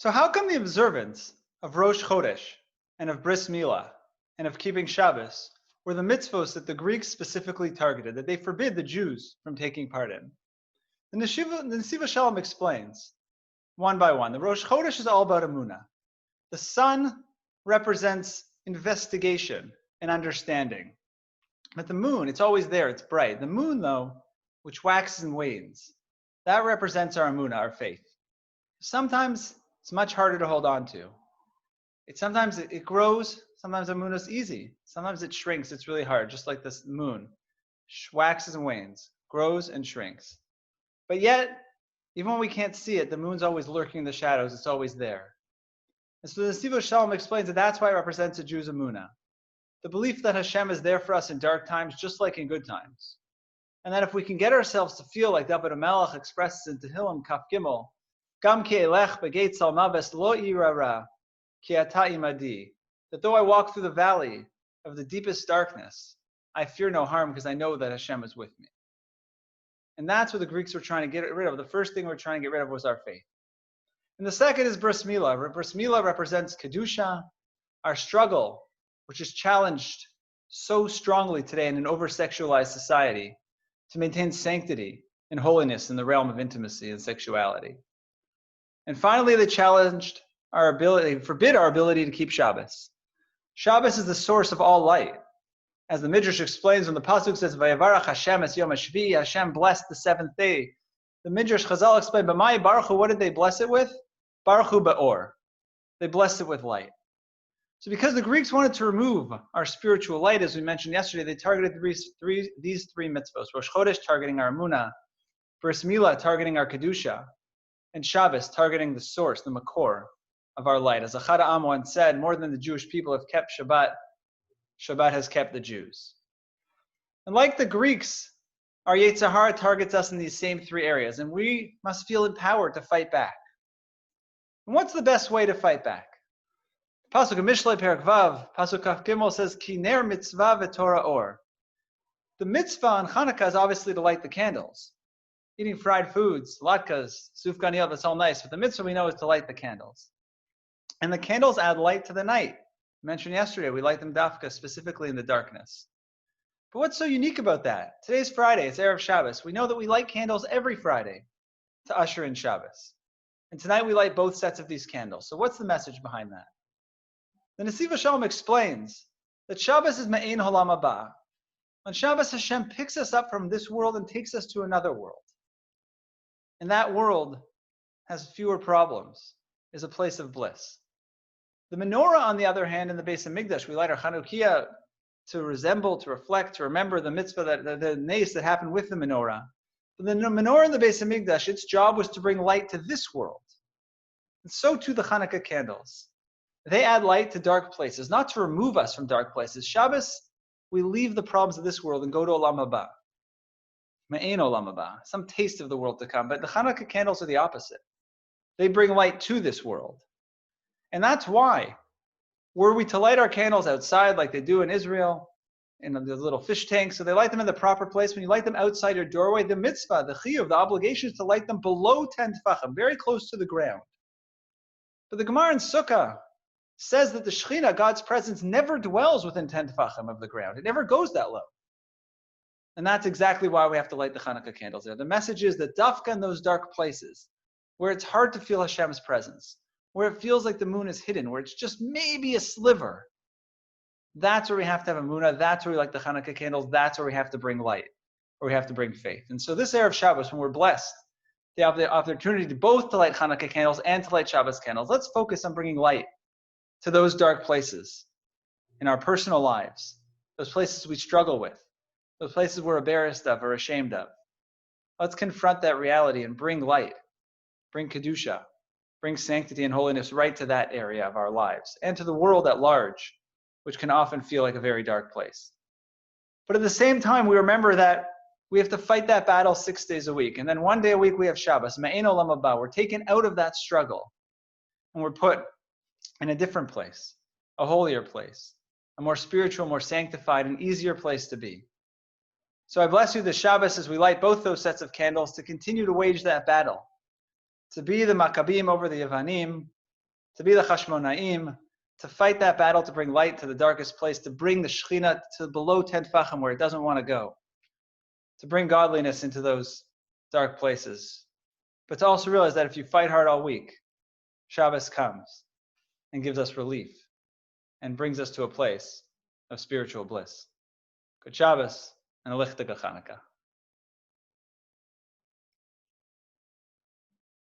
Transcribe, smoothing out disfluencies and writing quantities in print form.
So how come the observance of Rosh Chodesh and of Bris Milah and of keeping Shabbos were the mitzvos that the Greeks specifically targeted, that they forbid the Jews from taking part in? The Nesivos Shalom explains, one by one. The Rosh Chodesh is all about Emunah. The sun represents investigation and understanding. But the moon, it's always there, it's bright. The moon, though, which waxes and wanes, that represents our Emunah, our faith. Sometimes it's much harder to hold on to. Sometimes it grows, sometimes Emunah is easy. Sometimes it shrinks, it's really hard, just like this moon. Waxes and wanes, grows and shrinks. But yet, even when we can't see it, the moon's always lurking in the shadows, it's always there. And so the Nesivos Shalom explains that that's why it represents a Jew's Emunah. The belief that Hashem is there for us in dark times, just like in good times. And that if we can get ourselves to feel like David HaMelech expresses in Tehillim Kaf Gimel, Gam ki elech begeit sal maves lo irara ki ata imadi, that though I walk through the valley of the deepest darkness, I fear no harm because I know that Hashem is with me. And that's what the Greeks were trying to get rid of. The first thing we're trying to get rid of was our faith. And the second is Bris Milah. Bris Milah represents Kedusha, our struggle, which is challenged so strongly today in an over-sexualized society to maintain sanctity and holiness in the realm of intimacy and sexuality. And finally, they challenged our ability, forbid our ability to keep Shabbos. Shabbos is the source of all light. As the Midrash explains, when the Pasuk says, Vayavarach Hashem es Yom HaShvi, Hashem blessed the seventh day. The Midrash Chazal explained, B'mai Baruch Hu, what did they bless it with? Baruch Hu Ba'or. They blessed it with light. So because the Greeks wanted to remove our spiritual light, as we mentioned yesterday, they targeted these three mitzvos. Rosh Chodesh targeting our Emunah, Bris Milah targeting our Kedusha, and Shabbos targeting the source, the makor of our light. As Achad Am once said, more than the Jewish people have kept Shabbat, Shabbat has kept the Jews. And like the Greeks, our Yetzer Hara targets us in these same three areas, and we must feel empowered to fight back. And what's the best way to fight back? Pasuk of Mishlei Perak Vav, Pasuk Kaf Gimel says, Ki ner mitzvah v'Torah or. The mitzvah on Chanukah is obviously to light the candles. Eating fried foods, latkes, sufganiyot, that's all nice, but the mitzvah we know is to light the candles. And the candles add light to the night. I mentioned yesterday, we light them dafka, specifically in the darkness. But what's so unique about that? Today's Friday, it's Erev Shabbos. We know that we light candles every Friday to usher in Shabbos. And tonight we light both sets of these candles. So what's the message behind that? The Nesivos Shalom explains that Shabbos is Me'ein Holam Haba. On Shabbos, Hashem picks us up from this world and takes us to another world. And that world has fewer problems, is a place of bliss. The menorah, on the other hand, in the Beis HaMikdash, we light our Chanukah to resemble, to reflect, to remember the mitzvah, the nace that happened with the menorah. But the menorah in the Beis HaMikdash, its job was to bring light to this world. And so too the Chanukah candles. They add light to dark places, not to remove us from dark places. Shabbos, we leave the problems of this world and go to Olam Haba. Me'ein Olam Haba, some taste of the world to come. But the Chanukah candles are the opposite. They bring light to this world. And that's why, were we to light our candles outside like they do in Israel, in the little fish tanks, so they light them in the proper place. When you light them outside your doorway, the mitzvah, the chiyuv, the obligation is to light them below 10 tefachim, very close to the ground. But the Gemara in Sukkah says that the Shekhinah, God's presence, never dwells within 10 tefachim of the ground. It never goes that low. And that's exactly why we have to light the Chanukah candles there. The message is that dafka in those dark places, where it's hard to feel Hashem's presence, where it feels like the moon is hidden, where it's just maybe a sliver, that's where we have to have Emunah, that's where we light the Chanukah candles, that's where we have to bring light, where we have to bring faith. And so this Erev Shabbos, when we're blessed, they have the opportunity to both to light Chanukah candles and to light Shabbos candles. Let's focus on bringing light to those dark places in our personal lives, those places we struggle with, those places we're embarrassed of or ashamed of. Let's confront that reality and bring light, bring Kedusha, bring sanctity and holiness right to that area of our lives and to the world at large, which can often feel like a very dark place. But at the same time, we remember that we have to fight that battle 6 days a week. And then one day a week we have Shabbos, Me'ein Olam Haba. We're taken out of that struggle and we're put in a different place, a holier place, a more spiritual, more sanctified, and easier place to be. So I bless you this Shabbos as we light both those sets of candles to continue to wage that battle, to be the Maccabim over the Yevanim, to be the Chashmonaim, to fight that battle, to bring light to the darkest place, to bring the Shekhinah to below 10 Tfachim where it doesn't want to go, to bring godliness into those dark places. But to also realize that if you fight hard all week, Shabbos comes and gives us relief and brings us to a place of spiritual bliss. Good Shabbos and a lichtige Chanukah.